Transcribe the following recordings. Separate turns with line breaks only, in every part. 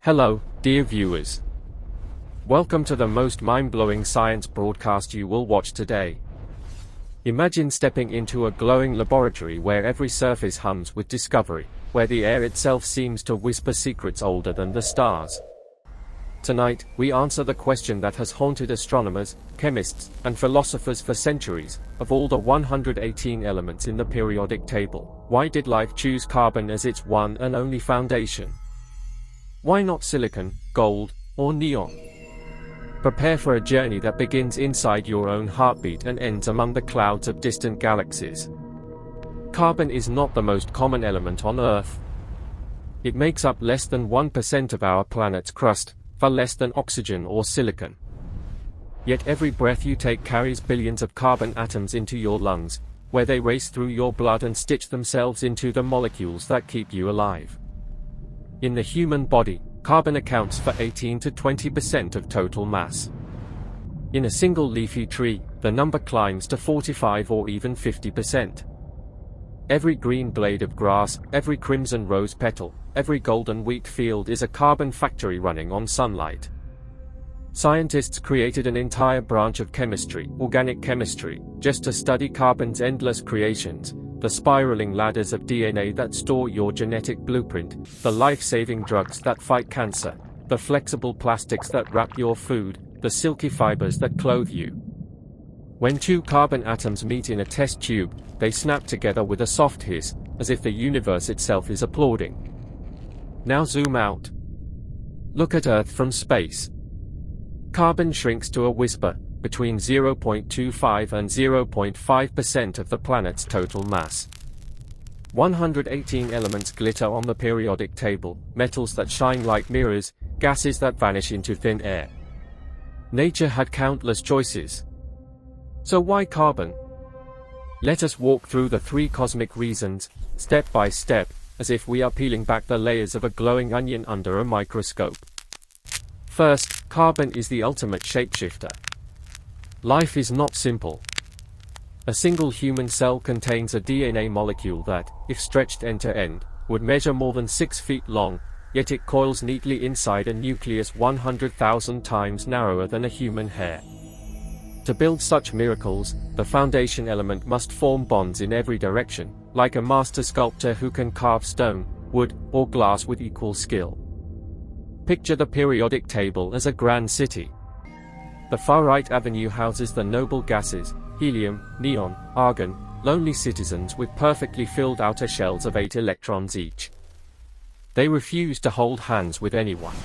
Hello, dear viewers. Welcome to the most mind-blowing science broadcast you will watch today. Imagine stepping into a glowing laboratory where every surface hums with discovery, where the air itself seems to whisper secrets older than the stars. Tonight, we answer the question that has haunted astronomers, chemists, and philosophers for centuries. Of all the 118 elements in the periodic table, why did life choose carbon as its one and only foundation? Why not silicon, gold, or neon? Prepare for a journey that begins inside your own heartbeat and ends among the clouds of distant galaxies. Carbon is not the most common element on Earth. It makes up less than 1% of our planet's crust, far less than oxygen or silicon. Yet every breath you take carries billions of carbon atoms into your lungs, where they race through your blood and stitch themselves into the molecules that keep you alive. In the human body, carbon accounts for 18 to 20% of total mass. In a single leafy tree, the number climbs to 45 or even 50%. Every green blade of grass, every crimson rose petal, every golden wheat field is a carbon factory running on sunlight. Scientists created an entire branch of chemistry, organic chemistry, just to study carbon's endless creations. The spiraling ladders of DNA that store your genetic blueprint, the life-saving drugs that fight cancer, the flexible plastics that wrap your food, the silky fibers that clothe you. When two carbon atoms meet in a test tube, they snap together with a soft hiss, as if the universe itself is applauding. Now zoom out. Look at Earth from space. Carbon shrinks to a whisper, between 0.25 and 0.5% of the planet's total mass. 118 elements glitter on the periodic table, metals that shine like mirrors, gases that vanish into thin air. Nature had countless choices. So why carbon? Let us walk through the three cosmic reasons, step by step, as if we are peeling back the layers of a glowing onion under a microscope. First, carbon is the ultimate shapeshifter. Life is not simple. A single human cell contains a DNA molecule that, if stretched end to end, would measure more than 6 feet long, yet it coils neatly inside a nucleus 100,000 times narrower than a human hair. To build such miracles, the foundation element must form bonds in every direction, like a master sculptor who can carve stone, wood, or glass with equal skill. Picture the periodic table as a grand city. The far right avenue houses the noble gases, helium, neon, argon, lonely citizens with perfectly filled outer shells of 8 electrons each. They refuse to hold hands with anyone.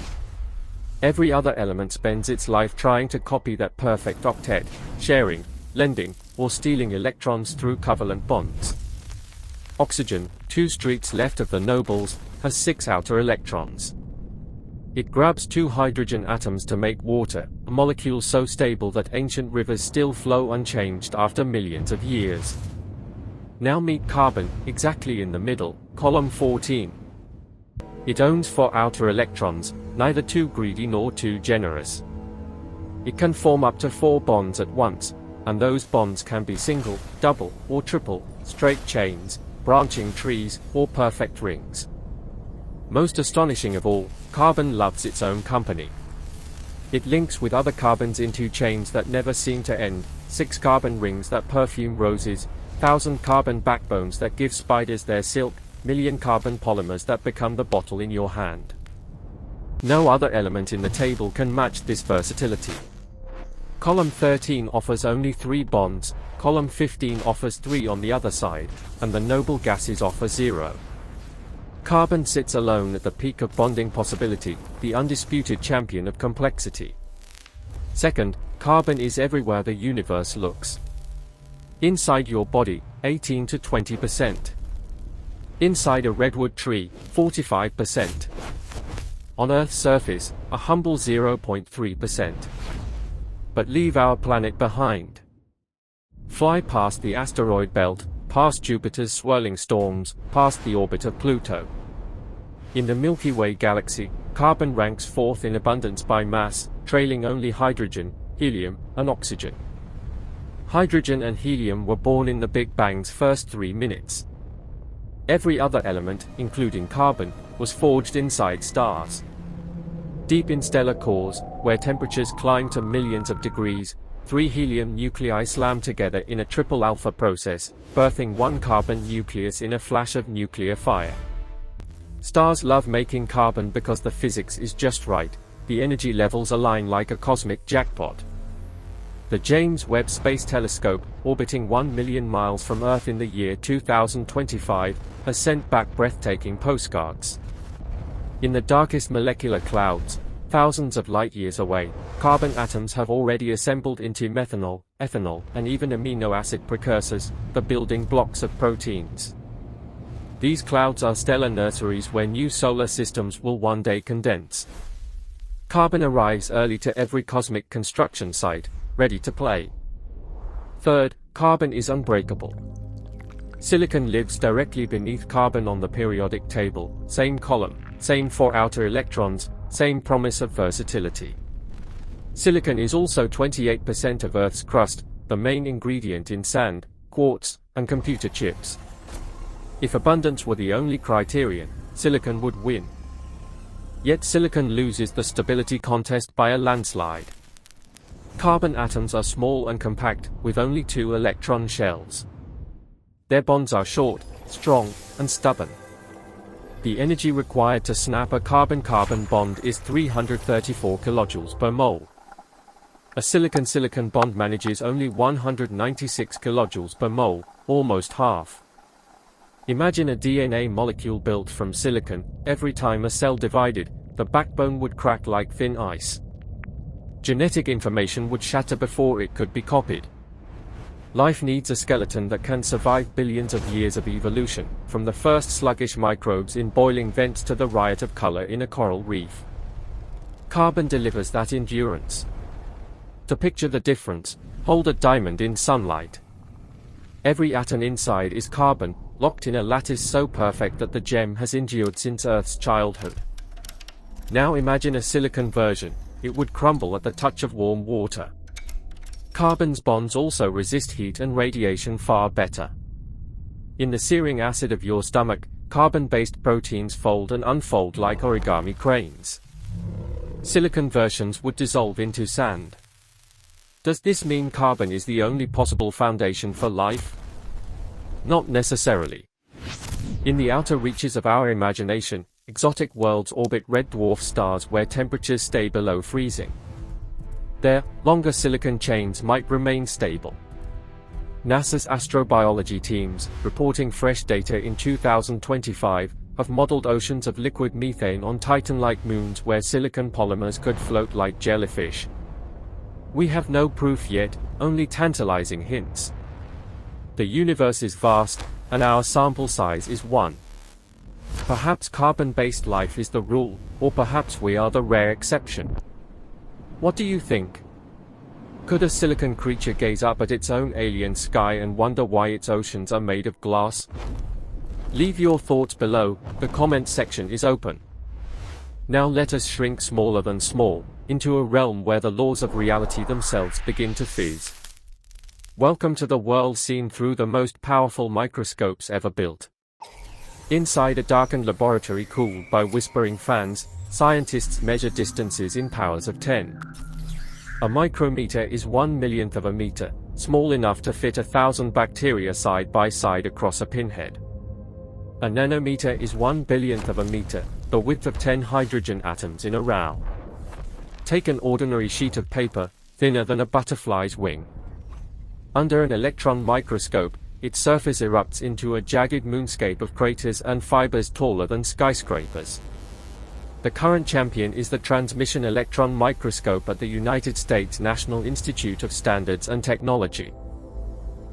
Every other element spends its life trying to copy that perfect octet, sharing, lending, or stealing electrons through covalent bonds. Oxygen, 2 streets left of the nobles, has 6 outer electrons. It grabs 2 hydrogen atoms to make water, a molecule so stable that ancient rivers still flow unchanged after millions of years. Now meet carbon, exactly in the middle, column 14. It owns 4 outer electrons, neither too greedy nor too generous. It can form up to 4 bonds at once, and those bonds can be single, double, or triple, straight chains, branching trees, or perfect rings. Most astonishing of all, carbon loves its own company. It links with other carbons into chains that never seem to end, 6 carbon rings that perfume roses, 1,000 carbon backbones that give spiders their silk, 1,000,000 carbon polymers that become the bottle in your hand. No other element in the table can match this versatility. Column 13 offers only 3 bonds, column 15 offers 3 on the other side, and the noble gases offer 0. Carbon sits alone at the peak of bonding possibility, the undisputed champion of complexity. Second, carbon is everywhere the universe looks. Inside your body, 18 to 20%. Inside a redwood tree, 45%. On Earth's surface, a humble 0.3%. But leave our planet behind. Fly past the asteroid belt, past Jupiter's swirling storms, past the orbit of Pluto. In the Milky Way galaxy, carbon ranks 4th in abundance by mass, trailing only hydrogen, helium, and oxygen. Hydrogen and helium were born in the Big Bang's first 3 minutes. Every other element, including carbon, was forged inside stars. Deep in stellar cores, where temperatures climb to millions of degrees, 3 helium nuclei slam together in a triple alpha process, birthing 1 carbon nucleus in a flash of nuclear fire. Stars love making carbon because the physics is just right, the energy levels align like a cosmic jackpot. The James Webb Space Telescope, orbiting 1 million miles from Earth in the year 2025, has sent back breathtaking postcards. In the darkest molecular clouds, thousands of light-years away, carbon atoms have already assembled into methanol, ethanol, and even amino acid precursors, the building blocks of proteins. These clouds are stellar nurseries where new solar systems will one day condense. Carbon arrives early to every cosmic construction site, ready to play. Third, carbon is unbreakable. Silicon lives directly beneath carbon on the periodic table, same column, same 4 outer electrons, same promise of versatility. Silicon is also 28% of Earth's crust, the main ingredient in sand, quartz, and computer chips. If abundance were the only criterion, silicon would win. Yet silicon loses the stability contest by a landslide. Carbon atoms are small and compact, with only 2 electron shells. Their bonds are short, strong, and stubborn. The energy required to snap a carbon-carbon bond is 334 kilojoules per mole. A silicon-silicon bond manages only 196 kilojoules per mole, almost half. Imagine a DNA molecule built from silicon. Every time a cell divided, the backbone would crack like thin ice. Genetic information would shatter before it could be copied. Life needs a skeleton that can survive billions of years of evolution, from the first sluggish microbes in boiling vents to the riot of color in a coral reef. Carbon delivers that endurance. To picture the difference, hold a diamond in sunlight. Every atom inside is carbon, locked in a lattice so perfect that the gem has endured since Earth's childhood. Now imagine a silicon version. It would crumble at the touch of warm water. Carbon's bonds also resist heat and radiation far better. In the searing acid of your stomach, carbon-based proteins fold and unfold like origami cranes. Silicon versions would dissolve into sand. Does this mean carbon is the only possible foundation for life? Not necessarily. In the outer reaches of our imagination, exotic worlds orbit red dwarf stars where temperatures stay below freezing. There, longer silicon chains might remain stable. NASA's astrobiology teams, reporting fresh data in 2025, have modeled oceans of liquid methane on Titan-like moons where silicon polymers could float like jellyfish. We have no proof yet, only tantalizing hints. The universe is vast, and our sample size is 1. Perhaps carbon-based life is the rule, or perhaps we are the rare exception. What do you think? Could a silicon creature gaze up at its own alien sky and wonder why its oceans are made of glass? Leave your thoughts below, the comment section is open. Now let us shrink smaller than small, into a realm where the laws of reality themselves begin to fizz. Welcome to the world seen through the most powerful microscopes ever built. Inside a darkened laboratory cooled by whispering fans, scientists measure distances in powers of 10. A micrometer is 1/1,000,000th of a meter, small enough to fit 1,000 bacteria side by side across a pinhead. A nanometer is 1/1000,000th of a meter, the width of 10 hydrogen atoms in a row. Take an ordinary sheet of paper, thinner than a butterfly's wing. Under an electron microscope, its surface erupts into a jagged moonscape of craters and fibers taller than skyscrapers. The current champion is the transmission electron microscope at the United States National Institute of Standards and Technology.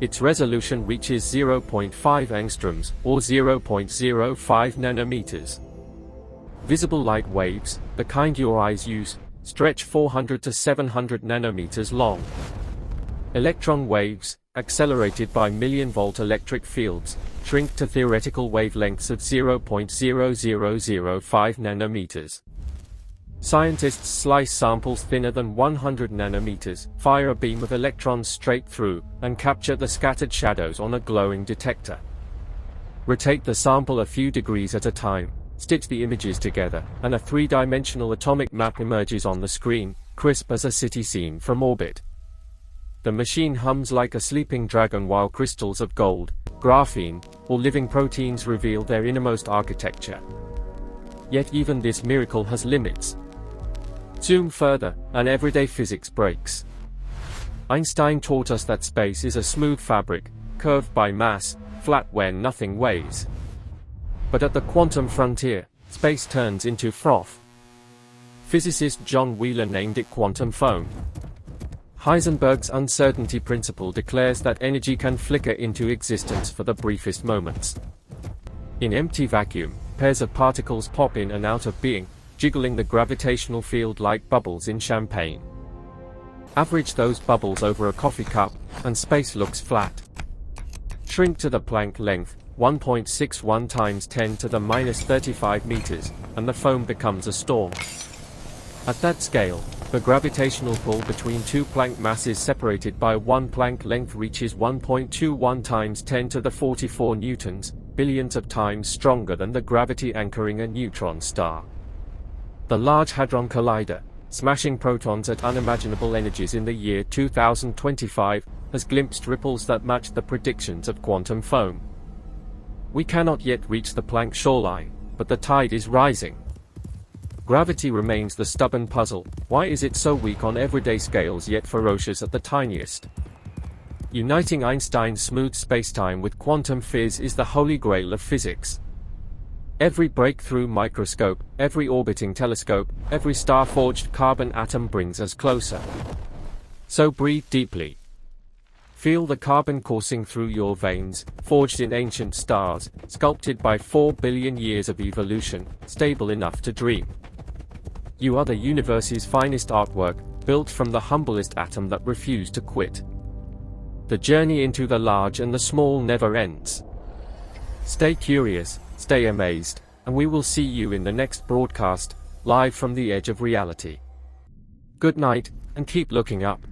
Its resolution reaches 0.5 angstroms, or 0.05 nanometers. Visible light waves, the kind your eyes use, stretch 400 to 700 nanometers long. Electron waves, accelerated by million-volt electric fields, shrink to theoretical wavelengths of 0.0005 nanometers. Scientists slice samples thinner than 100 nanometers, fire a beam of electrons straight through, and capture the scattered shadows on a glowing detector. Rotate the sample a few degrees at a time, stitch the images together, and a three-dimensional atomic map emerges on the screen, crisp as a city scene from orbit. The machine hums like a sleeping dragon while crystals of gold, graphene, or living proteins reveal their innermost architecture. Yet even this miracle has limits. Zoom further, and everyday physics breaks. Einstein taught us that space is a smooth fabric, curved by mass, flat when nothing weighs. But at the quantum frontier, space turns into froth. Physicist John Wheeler named it quantum foam. Heisenberg's uncertainty principle declares that energy can flicker into existence for the briefest moments. In empty vacuum, pairs of particles pop in and out of being, jiggling the gravitational field like bubbles in champagne. Average those bubbles over a coffee cup, and space looks flat. Shrink to the Planck length, 1.61 times 10 to the minus 35 meters, and the foam becomes a storm. At that scale, the gravitational pull between two Planck masses separated by one Planck length reaches 1.21 times 10 to the 44 newtons, billions of times stronger than the gravity anchoring a neutron star. The Large Hadron Collider, smashing protons at unimaginable energies in the year 2025, has glimpsed ripples that match the predictions of quantum foam. We cannot yet reach the Planck shoreline, but the tide is rising. Gravity remains the stubborn puzzle. Why is it so weak on everyday scales yet ferocious at the tiniest? Uniting Einstein's smooth spacetime with quantum fizz is the holy grail of physics. Every breakthrough microscope, every orbiting telescope, every star-forged carbon atom brings us closer. So breathe deeply. Feel the carbon coursing through your veins, forged in ancient stars, sculpted by 4 billion years of evolution, stable enough to dream. You are the universe's finest artwork, built from the humblest atom that refused to quit. The journey into the large and the small never ends. Stay curious, stay amazed, and we will see you in the next broadcast, live from the edge of reality. Good night, and keep looking up.